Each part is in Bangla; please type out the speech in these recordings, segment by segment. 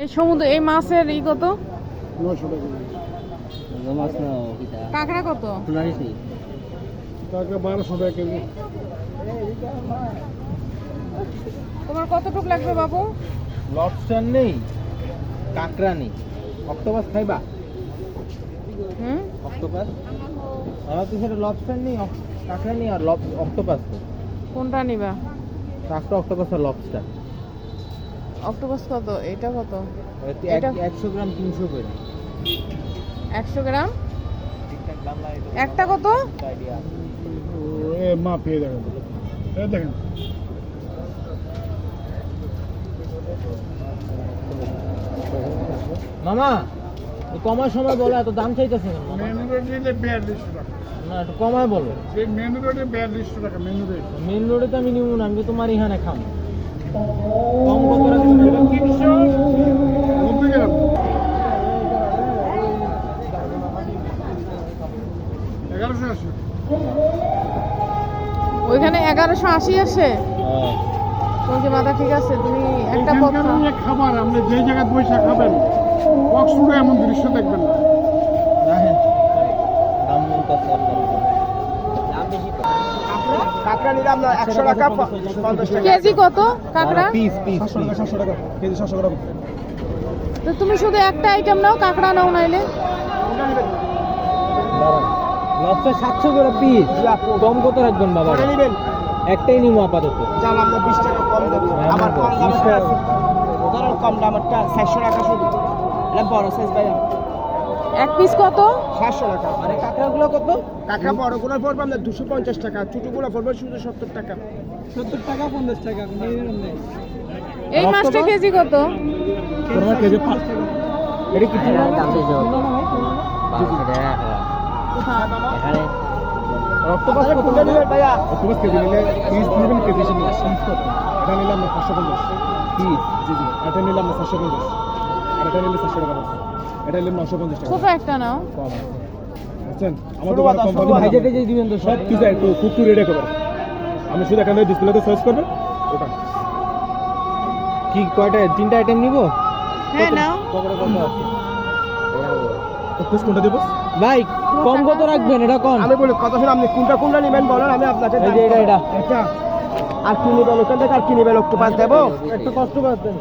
এই সমুদ্র এই মাছের ই কত? 900 টাকা। মাছ না কাঁকড়া কত? কাঁকড়া 1200 টাকা কেজি। তোমার কতটুক লাগবে বাবু? লবস্টার নেই, কাঁকড়া নেই, অক্টোপাস খাইবা? অক্টোপাস আমার তো সেটা লবস্টার নেই, কাঁকড়া নেই আর অক্টোপাস নেই। কোনটা নিবা? কাঁকড়া, অক্টোপাস আর লবস্টার। অক্টোপাস কত? এটা কত? এটা 100 গ্রাম 300 করে। 100 গ্রাম একটা কত? এ মা পেয়ে দেখেন, এই দেখেন মামা কমার সময় বলো, এত দাম চাইতেছে না। মেনু রোড নিলে 4200 টাকা। না একটু কমায় বলো। সেই মেনু রোডে 4200 টাকা মেনু রোড। মেন রোডে তো আমি নিব না, আমি তো তোমার এখানে খাম। কম কত রাখবেন? 390 গ্রাম 1180। ওইখানে 1180 আছে। তোমার কি মাথা ঠিক আছে? তুমি একটা কথা খাবার আপনি যে জায়গায় বসে খাবেন কক্সবাজারে এমন দৃশ্য দেখবেন না। দাম বলতেছে দাম বেশি। কাঁকড়া নিলাম না 100 টাকা 50 টাকা কেজি কত কাঁকড়া? পিস পিস 700 টাকা কেজি 700 গ্রাম। তো তুমি শুধু একটা আইটেম নাও, কাঁকড়া নাও নাইলে। লবস্টার 700 করে পিস। কম কত রাখবেন বাবা? একটাই নিবো আপাতত। জান আমরা 20 টাকা কম দেব। আমার কম দামটা আছে। ধরুন কম দামটা 400 টাকা শুধু। এটা বড় সাইজ ভাইয়া। এক পিস কত? 700 টাকা। আরে কাঁকড়াগুলো কত? কাঁকড়া বড়গুলো পড়বে আমরা 250 টাকা, ছোটগুলো পড়বে শুধু 70 টাকা। 70 টাকা 50 টাকা এই মাছটা কেজি কত? তোমার কেজি 5 টাকা। এটা কি দাম দিছো? 500 টাকা। এখানে অক্টোপাস কত নিবেন ভাইয়া? অক্টোপাস কেজি নিলে 30 নেবেন, কেজি হিসেবে নিলে 30 কত? এটা নিলাম 550 পিস। জি জি, এটা নিলাম 750 আর এটা নিলে 700 টাকা আছে। এটা নিলাম 950 টাকা। ছোট একটা নাও। কম বুঝছেন? আমার দোকানে কোম্পানি ভাইজে টেজে দিবেন তো সব কিছু একটু কুকু রেডি করে। আমি শুধু এখানে ডিসপ্লেতে সার্চ করবে ওটা। কি কয়টা? 3টা আইটেম নিব? হ্যাঁ নাও। কত কত আছে? অক্টোপাস কোনটা দেব? ভাই কম কত রাখবেন এটা কোন? আমি বলি কত শুনে আপনি কোনটা নেবেন বলেন, আমি আপনাকে এই যে এটা এটা আর কি নেবেন ওখান থেকে? আর কি নেবেন? অক্টোপাস দেবো? একটু কষ্ট করতেন।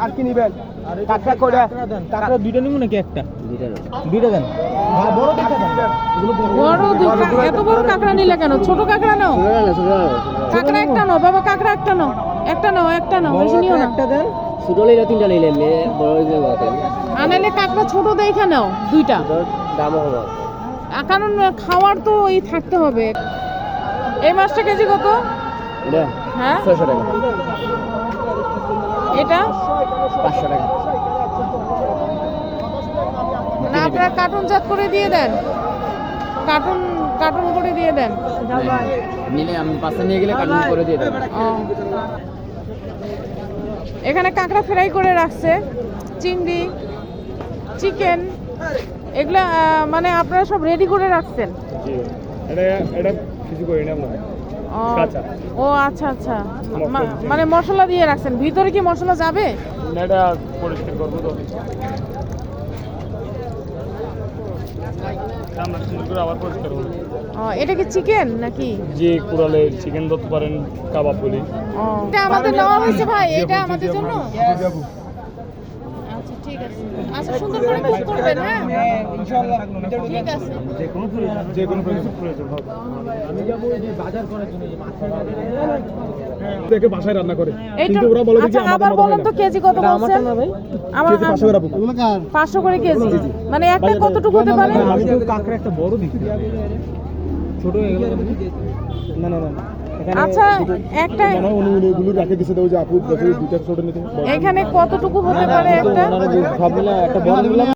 আর কি নেবেন? কাঁকড়া করে দেন। কাঁকড়া দুইটা নিব নাকি একটা? দুইটা দেন। হ্যাঁ বড় দুইটা দেন। এগুলো বড় এত বড় কাঁকড়া নিলে কেন? ছোট কাঁকড়া নাও। কাঁকড়া একটা নাও বাবা, কাঁকড়া একটা নাও। একটা নাও, একটা নাও, বেশি নিও না। একটা দেন। ছোট লইলে 3টা লইলে বড় হইবে কত? আনাইলে কাঁকড়া ছোট দেখে নাও, দুইটা। দামও হবে। কারণ খাওয়ার তো এই থাকতে হবে। এই মাছটা কেজি কত? এটা হ্যাঁ 600 টাকা। এটা 500 টাকা। না আপনারা কার্টুন জাত করে দিয়ে দেন, কার্টুন কার্টুন করে দিয়ে দেন। নিলে আমি পাশে নিয়ে গেলে কাটিং করে দিয়ে দেব। ও, এখানে কাঁকড়া ফ্রাই করে রাখছে, চিংড়ি, চিকেন, এগুলা মানে আপনারা সব রেডি করে রাখছেন। জি এটা কিছু করি না আমরা। ও, কাঁচা। ও আচ্ছা আচ্ছা, মানে মশলা দিয়ে রাখছেন। ভিতরে কি মশলা যাবে? না এটা পরিষ্কার করবো তো আমরা সুন্দর করে আবার পরিষ্কার করবো। ও, এটা কি চিকেন নাকি? যে কুড়ালে চিকেন ধরতে পারেন, কাবাব বলি। ও, এটা আমাদের নেওয়া হয়েছে ভাই, এটা আমাদের জন্য। আচ্ছা ঠিক আছে, আচ্ছা সুন্দর করে কুক করবেন। হ্যাঁ ইনশাআল্লাহ ঠিক আছে। যে কোনো প্রয়োজন হবে। আমি যাব এই যে বাজার করার জন্য, যে মাছের বাজার। দেখে বাসায় রান্না করে, এইটা কিন্তু ওরা বলে যে আচ্ছা আমাদের আবার মতো হয় বলুন না। তো কেজি কত বলছেন? আমার কেজি 500 গ্রাম। 500 করে কেজি, মানে একটা কতটুকু হতে পারে? আমি তো কাঁকড়া একটা বড় দিচ্ছি, ছোট হয়ে গেল। না না না, আচ্ছা একটা মানে উনি রাখে দিছে, তো ওই যে আপু দেখে দুইটা ছোট নিতে। এখানে কতটুকু হতে পারে একটা? সব মিলে একটা বড় দিলাম।